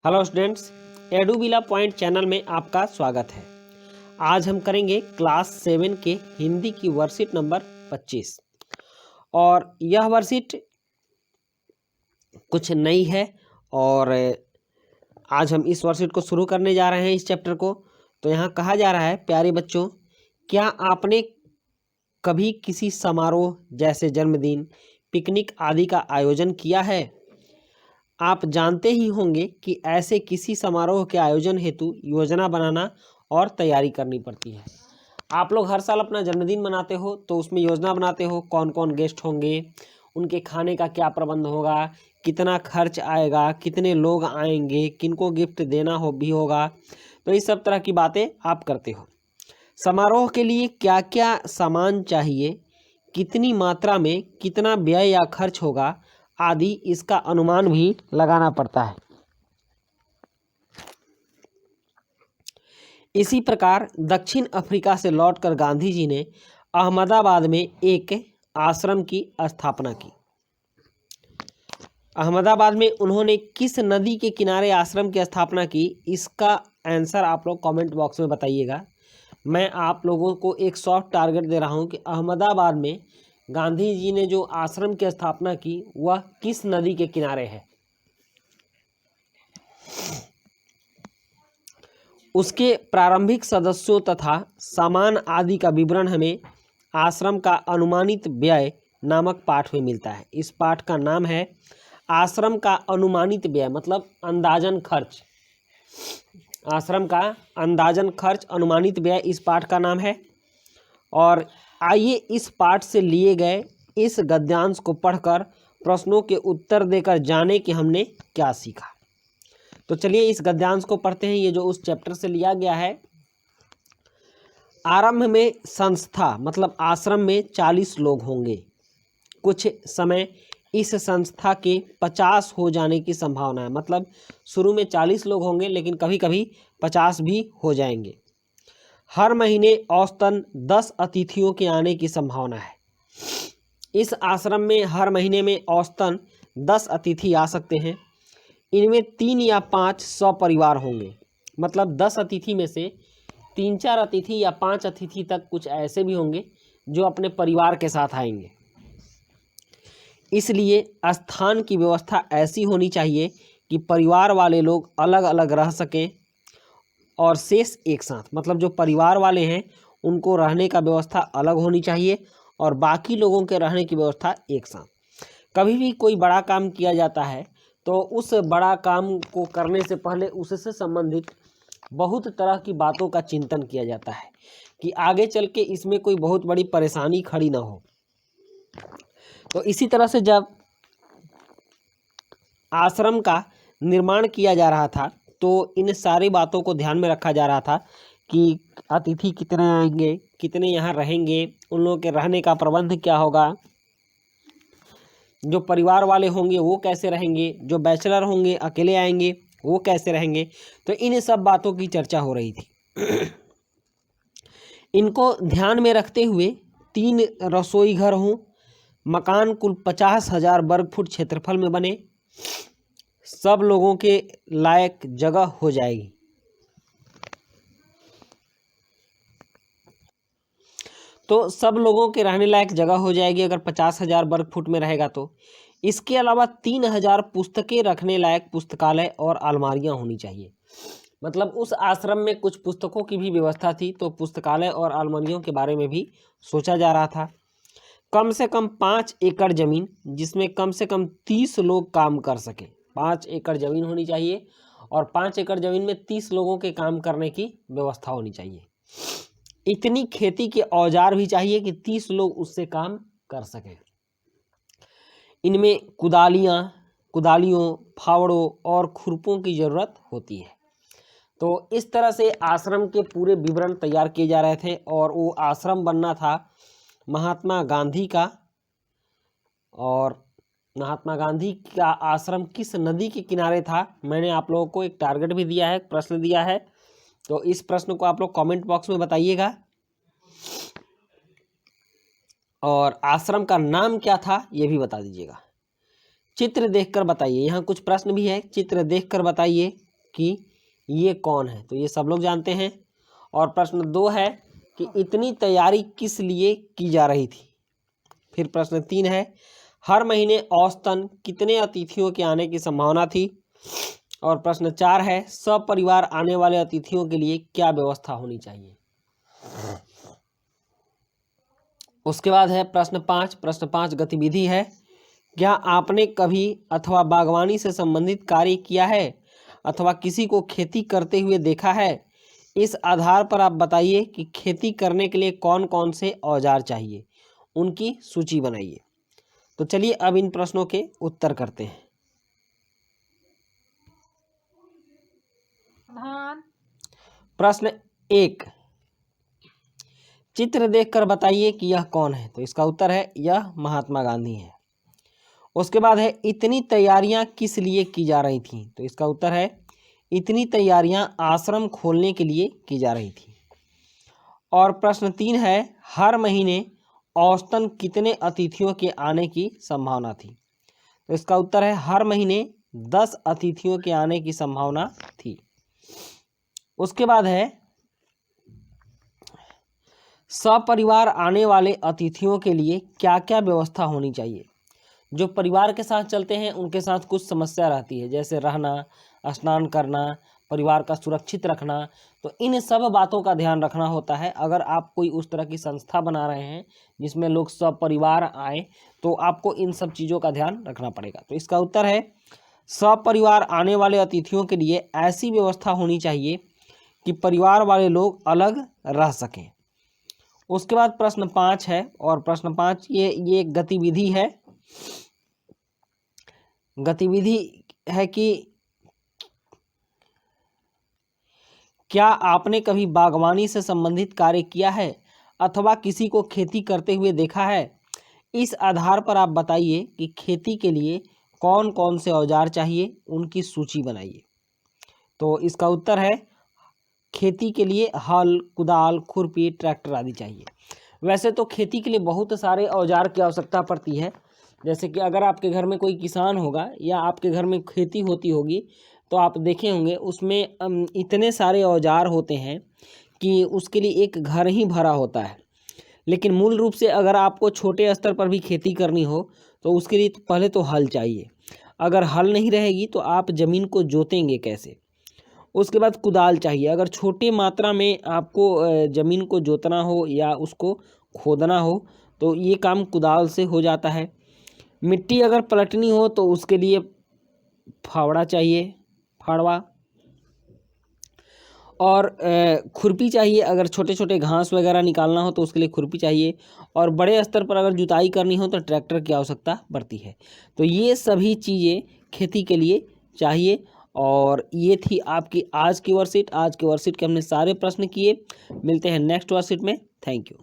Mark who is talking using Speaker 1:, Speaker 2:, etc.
Speaker 1: Hello students, एडुविला point channel में आपका स्वागत है। आज हम करेंगे क्लास 7 के हिंदी की वर्कशीट नंबर 25 और यह वर्कशीट कुछ नई है और आज हम इस वर्कशीट को शुरू करने जा रहे हैं इस चैप्टर को। तो यहाँ कहा जा रहा है, प्यारे बच्चों, क्या आपने कभी किसी समारोह जैसे जन्मदिन, पिकनिक आदि का आयोजन किया है? आप जानते ही होंगे कि ऐसे किसी समारोह के आयोजन हेतु योजना बनाना और तैयारी करनी पड़ती है। आप लोग हर साल अपना जन्मदिन मनाते हो तो उसमें योजना बनाते हो, कौन कौन गेस्ट होंगे, उनके खाने का क्या प्रबंध होगा, कितना खर्च आएगा, कितने लोग आएंगे, किनको गिफ्ट देना भी होगा। तो इस सब तरह की बातें आप करते हो। समारोह के लिए क्या क्या सामान चाहिए, कितनी मात्रा में कितना व्यय या खर्च होगा आदि, इसका अनुमान भी लगाना पड़ता है। इसी प्रकार दक्षिण अफ्रीका से लौटकर गांधी जी ने अहमदाबाद में एक आश्रम की स्थापना की। अहमदाबाद में उन्होंने किस नदी के किनारे आश्रम की स्थापना की? इसका आंसर आप लोग कमेंट बॉक्स में बताइएगा। मैं आप लोगों को एक सॉफ्ट टारगेट दे रहा हूं कि अहमदाबाद में गांधी जी ने जो आश्रम की स्थापना की वह किस नदी के किनारे है? उसके प्रारंभिक सदस्यों तथा सामान आदि का विवरण हमें आश्रम का अनुमानित व्यय नामक पाठ में मिलता है। इस पाठ का नाम है आश्रम का अनुमानित व्यय, मतलब अंदाजन खर्च। आश्रम का अंदाजन खर्च, अनुमानित व्यय, इस पाठ का नाम है। और आइए इस पाठ से लिए गए इस गद्यांश को पढ़कर प्रश्नों के उत्तर देकर जाने कि हमने क्या सीखा। तो चलिए इस गद्यांश को पढ़ते हैं। ये जो उस चैप्टर से लिया गया है। आरंभ में संस्था मतलब आश्रम में 40 लोग होंगे। कुछ समय इस संस्था के 50 हो जाने की संभावना है। मतलब शुरू में 40 लोग होंगे लेकिन कभी कभी 50 भी हो जाएंगे। हर महीने औसतन 10 अतिथियों के आने की संभावना है। इस आश्रम में हर महीने में औसतन 10 अतिथि आ सकते हैं। इनमें 3 या 5 सपरिवार होंगे। मतलब 10 अतिथि में से 3-4 अतिथि या 5 अतिथि तक कुछ ऐसे भी होंगे जो अपने परिवार के साथ आएंगे। इसलिए स्थान की व्यवस्था ऐसी होनी चाहिए कि परिवार वाले लोग अलग अलग रह सकें और शेष एक साथ। मतलब जो परिवार वाले हैं उनको रहने का व्यवस्था अलग होनी चाहिए और बाकी लोगों के रहने की व्यवस्था एक साथ। कभी भी कोई बड़ा काम किया जाता है तो उस बड़ा काम को करने से पहले उससे संबंधित बहुत तरह की बातों का चिंतन किया जाता है कि आगे चल के इसमें कोई बहुत बड़ी परेशानी खड़ी ना हो। तो इसी तरह से जब आश्रम का निर्माण किया जा रहा था तो इन सारी बातों को ध्यान में रखा जा रहा था कि अतिथि कितने आएंगे, कितने यहाँ रहेंगे, उन लोगों के रहने का प्रबंध क्या होगा, जो परिवार वाले होंगे वो कैसे रहेंगे, जो बैचलर होंगे अकेले आएंगे वो कैसे रहेंगे। तो इन सब बातों की चर्चा हो रही थी। इनको ध्यान में रखते हुए 3 रसोई घर हों, मकान कुल 50,000 वर्ग फुट क्षेत्रफल में बने, सब लोगों के लायक जगह हो जाएगी। तो सब लोगों के रहने लायक जगह हो जाएगी अगर 50,000 वर्ग फुट में रहेगा तो। इसके अलावा 3,000 पुस्तकें रखने लायक पुस्तकालय और अलमारियां होनी चाहिए। मतलब उस आश्रम में कुछ पुस्तकों की भी व्यवस्था थी तो पुस्तकालय और अलमारियों के बारे में भी सोचा जा रहा था। कम से कम 5 एकड़ जमीन जिसमें कम से कम 30 लोग काम कर सकें। 5 एकड़ जमीन होनी चाहिए और 5 एकड़ जमीन में 30 लोगों के काम करने की व्यवस्था होनी चाहिए। इतनी खेती के औजार भी चाहिए कि 30 लोग उससे काम कर सकें। इनमें कुदालियों, फावड़ों और खुरपों की जरूरत होती है। तो इस तरह से आश्रम के पूरे विवरण तैयार किए जा रहे थे और वो आश्रम बनना था महात्मा गांधी का। और महात्मा गांधी का आश्रम किस नदी के किनारे था, मैंने आप लोगों को एक टारगेट भी दिया है, प्रश्न दिया है। तो इस प्रश्न को आप लोग कमेंट बॉक्स में बताइएगा। और आश्रम का नाम क्या था ये भी बता दीजिएगा। चित्र देखकर बताइए। यहाँ कुछ प्रश्न भी है, चित्र देखकर बताइए कि ये कौन है, तो ये सब लोग जानते हैं। और प्रश्न 2 है कि इतनी तैयारी किस लिए की जा रही थी। फिर प्रश्न 3 है हर महीने औसतन कितने अतिथियों के आने की संभावना थी। और प्रश्न 4 है सपरिवार आने वाले अतिथियों के लिए क्या व्यवस्था होनी चाहिए। उसके बाद है प्रश्न 5। प्रश्न 5 गतिविधि है, क्या आपने कभी अथवा बागवानी से संबंधित कार्य किया है अथवा किसी को खेती करते हुए देखा है। इस आधार पर आप बताइए कि खेती करने के लिए कौन कौन से औजार चाहिए, उनकी सूची बनाइए। तो चलिए अब इन प्रश्नों के उत्तर करते हैं। प्रश्न 1, चित्र देखकर बताइए कि यह कौन है। तो इसका उत्तर है यह महात्मा गांधी है। उसके बाद है इतनी तैयारियां किस लिए की जा रही थी। तो इसका उत्तर है इतनी तैयारियां आश्रम खोलने के लिए की जा रही थी। और प्रश्न 3 है हर महीने औसतन कितने अतिथियों के आने की संभावना थी। तो इसका उत्तर है हर महीने 10 अतिथियों के आने की संभावना थी। उसके बाद है सपरिवार आने वाले अतिथियों के लिए क्या क्या व्यवस्था होनी चाहिए। जो परिवार के साथ चलते हैं उनके साथ कुछ समस्या रहती है, जैसे रहना, स्नान करना, परिवार का सुरक्षित रखना। तो इन सब बातों का ध्यान रखना होता है। अगर आप कोई उस तरह की संस्था बना रहे हैं जिसमें लोग सपरिवार आए तो आपको इन सब चीज़ों का ध्यान रखना पड़ेगा। तो इसका उत्तर है सपरिवार आने वाले अतिथियों के लिए ऐसी व्यवस्था होनी चाहिए कि परिवार वाले लोग अलग रह सकें। उसके बाद प्रश्न 5 है, और प्रश्न 5 ये एक गतिविधि है। गतिविधि है कि क्या आपने कभी बागवानी से संबंधित कार्य किया है अथवा किसी को खेती करते हुए देखा है। इस आधार पर आप बताइए कि खेती के लिए कौन कौन से औजार चाहिए, उनकी सूची बनाइए। तो इसका उत्तर है खेती के लिए हल, कुदाल, खुरपी, ट्रैक्टर आदि चाहिए। वैसे तो खेती के लिए बहुत सारे औजार की आवश्यकता पड़ती है। जैसे कि अगर आपके घर में कोई किसान होगा या आपके घर में खेती होती होगी तो आप देखे होंगे उसमें इतने सारे औजार होते हैं कि उसके लिए एक घर ही भरा होता है। लेकिन मूल रूप से अगर आपको छोटे स्तर पर भी खेती करनी हो तो उसके लिए पहले तो हल चाहिए। अगर हल नहीं रहेगी तो आप ज़मीन को जोतेंगे कैसे। उसके बाद कुदाल चाहिए। अगर छोटी मात्रा में आपको ज़मीन को जोतना हो या उसको खोदना हो तो ये काम कुदाल से हो जाता है। मिट्टी अगर पलटनी हो तो उसके लिए फावड़ा चाहिए, फावड़ा। और खुरपी चाहिए। अगर छोटे छोटे घास वगैरह निकालना हो तो उसके लिए खुरपी चाहिए। और बड़े स्तर पर अगर जुताई करनी हो तो ट्रैक्टर की आवश्यकता पड़ती है। तो ये सभी चीज़ें खेती के लिए चाहिए। और ये थी आपकी आज की वर्कशीट। आज की वर्कशीट के हमने सारे प्रश्न किए। मिलते हैं नेक्स्ट वर्कशीट में। Thank you.